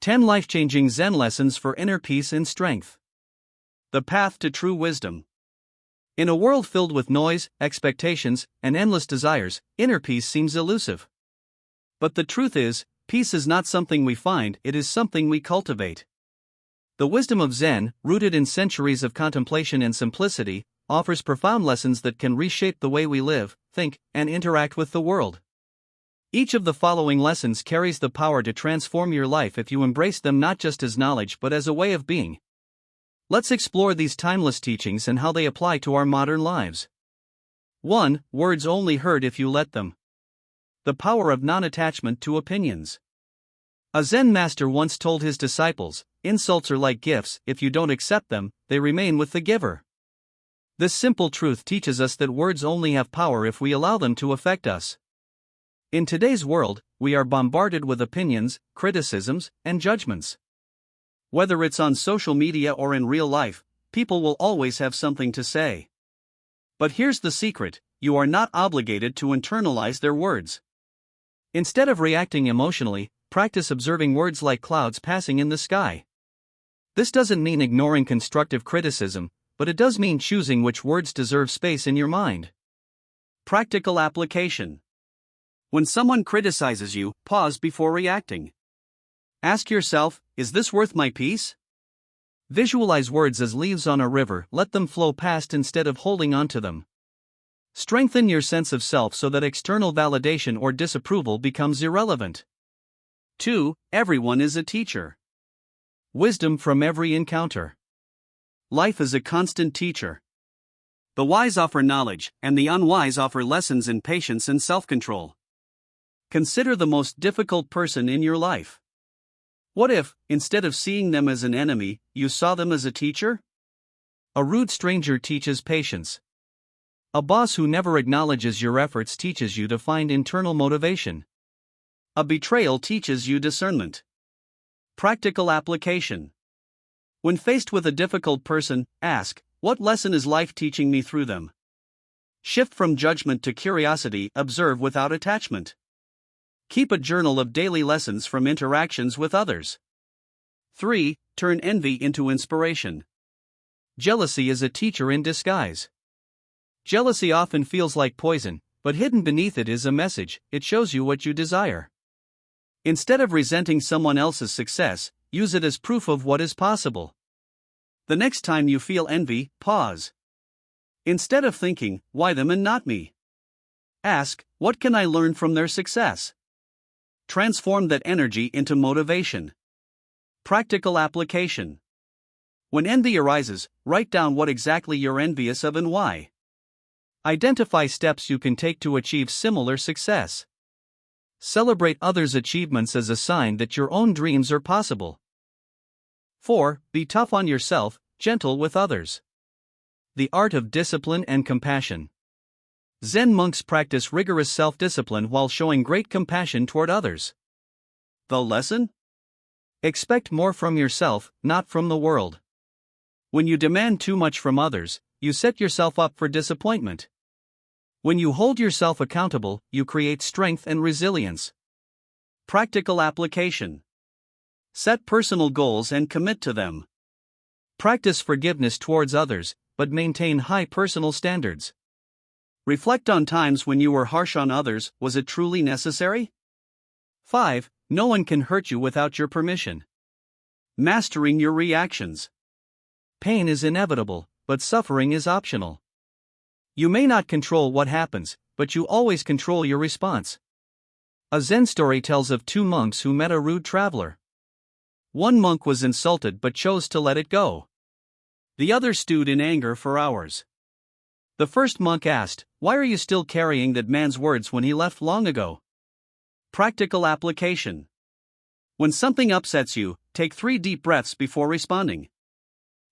10 Life-Changing Zen Lessons for Inner Peace and Strength. The Path to True Wisdom. In a world filled with noise, expectations, and endless desires, inner peace seems elusive. But the truth is, peace is not something we find, it is something we cultivate. The wisdom of Zen, rooted in centuries of contemplation and simplicity, offers profound lessons that can reshape the way we live, think, and interact with the world. Each of the following lessons carries the power to transform your life if you embrace them not just as knowledge but as a way of being. Let's explore these timeless teachings and how they apply to our modern lives. 1. Words only heard if you let them. The power of non-attachment to opinions. A Zen master once told his disciples, "Insults are like gifts, if you don't accept them, they remain with the giver." This simple truth teaches us that words only have power if we allow them to affect us. In today's world, we are bombarded with opinions, criticisms, and judgments. Whether it's on social media or in real life, people will always have something to say. But here's the secret: you are not obligated to internalize their words. Instead of reacting emotionally, practice observing words like clouds passing in the sky. This doesn't mean ignoring constructive criticism, but it does mean choosing which words deserve space in your mind. Practical application. When someone criticizes you, pause before reacting. Ask yourself, is this worth my peace? Visualize words as leaves on a river, let them flow past instead of holding on to them. Strengthen your sense of self so that external validation or disapproval becomes irrelevant. 2. Everyone is a teacher. Wisdom from every encounter. Life is a constant teacher. The wise offer knowledge, and the unwise offer lessons in patience and self-control. Consider the most difficult person in your life. What if, instead of seeing them as an enemy, you saw them as a teacher? A rude stranger teaches patience. A boss who never acknowledges your efforts teaches you to find internal motivation. A betrayal teaches you discernment. Practical application. When faced with a difficult person, ask, what lesson is life teaching me through them? Shift from judgment to curiosity, observe without attachment. Keep a journal of daily lessons from interactions with others. 3. Turn envy into inspiration. Jealousy is a teacher in disguise. Jealousy often feels like poison, but hidden beneath it is a message. It shows you what you desire. Instead of resenting someone else's success, use it as proof of what is possible. The next time you feel envy, pause. Instead of thinking, why them and not me? Ask, what can I learn from their success? Transform that energy into motivation. Practical application. When envy arises, write down what exactly you're envious of and why. Identify steps you can take to achieve similar success. Celebrate others' achievements as a sign that your own dreams are possible. 4. Be tough on yourself, gentle with others. The art of discipline and compassion. Zen monks practice rigorous self-discipline while showing great compassion toward others. The lesson? Expect more from yourself, not from the world. When you demand too much from others, you set yourself up for disappointment. When you hold yourself accountable, you create strength and resilience. Practical application. Set personal goals and commit to them. Practice forgiveness towards others, but maintain high personal standards. Reflect on times when you were harsh on others. Was it truly necessary? 5. No one can hurt you without your permission. Mastering your reactions. Pain is inevitable, but suffering is optional. You may not control what happens, but you always control your response. A Zen story tells of 2 monks who met a rude traveler. One monk was insulted but chose to let it go. The other stewed in anger for hours. The first monk asked, "Why are you still carrying that man's words when he left long ago?" Practical application. When something upsets you, take 3 deep breaths before responding.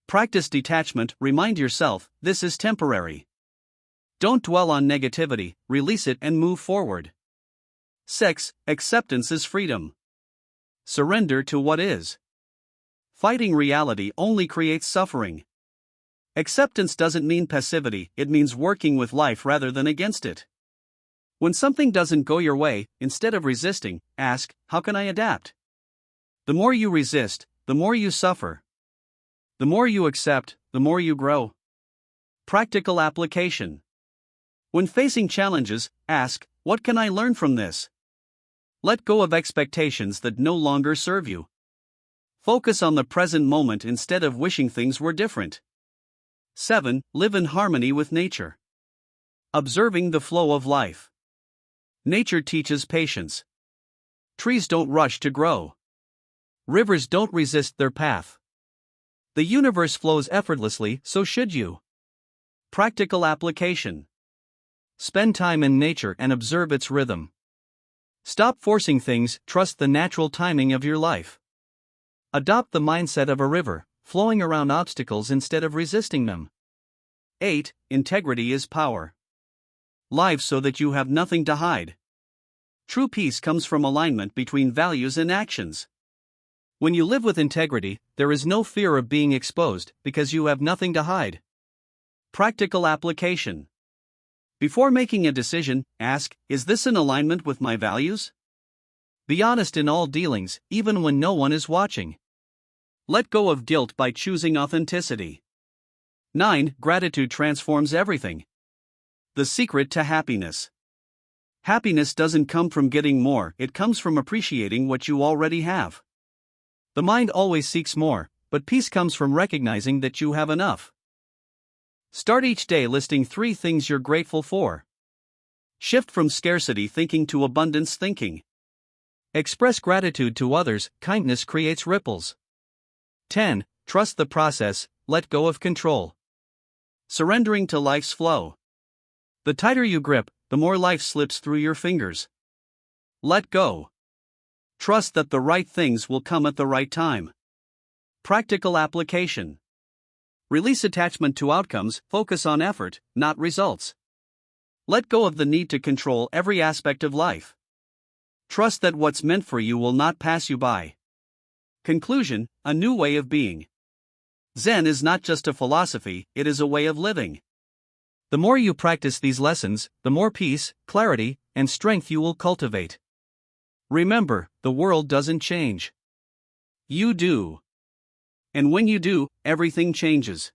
Practice detachment, remind yourself, this is temporary. Don't dwell on negativity, release it and move forward. 6. Acceptance is freedom. Surrender to what is. Fighting reality only creates suffering. Acceptance doesn't mean passivity, it means working with life rather than against it. When something doesn't go your way, instead of resisting, ask, how can I adapt? The more you resist, the more you suffer. The more you accept, the more you grow. Practical application. When facing challenges, ask, what can I learn from this? Let go of expectations that no longer serve you. Focus on the present moment instead of wishing things were different. 7. Live in harmony with nature. Observing the flow of life. Nature teaches patience. Trees don't rush to grow. Rivers don't resist their path. The universe flows effortlessly, so should you. Practical application. Spend time in nature and observe its rhythm. Stop forcing things, trust the natural timing of your life. Adopt the mindset of a river, flowing around obstacles instead of resisting them. 8. Integrity is power. Live so that you have nothing to hide. True peace comes from alignment between values and actions. When you live with integrity, there is no fear of being exposed because you have nothing to hide. Practical application. Before making a decision, ask, is this in alignment with my values? Be honest in all dealings, even when no one is watching. Let go of guilt by choosing authenticity. 9. Gratitude transforms everything. The secret to happiness. Happiness doesn't come from getting more, it comes from appreciating what you already have. The mind always seeks more, but peace comes from recognizing that you have enough. Start each day listing 3 things you're grateful for. Shift from scarcity thinking to abundance thinking. Express gratitude to others, kindness creates ripples. 10. Trust the process, let go of control. Surrendering to life's flow. The tighter you grip, the more life slips through your fingers. Let go. Trust that the right things will come at the right time. Practical application. Release attachment to outcomes, focus on effort, not results. Let go of the need to control every aspect of life. Trust that what's meant for you will not pass you by. Conclusion, a new way of being. Zen is not just a philosophy, it is a way of living. The more you practice these lessons, the more peace, clarity, and strength you will cultivate. Remember, the world doesn't change. You do. And when you do, everything changes.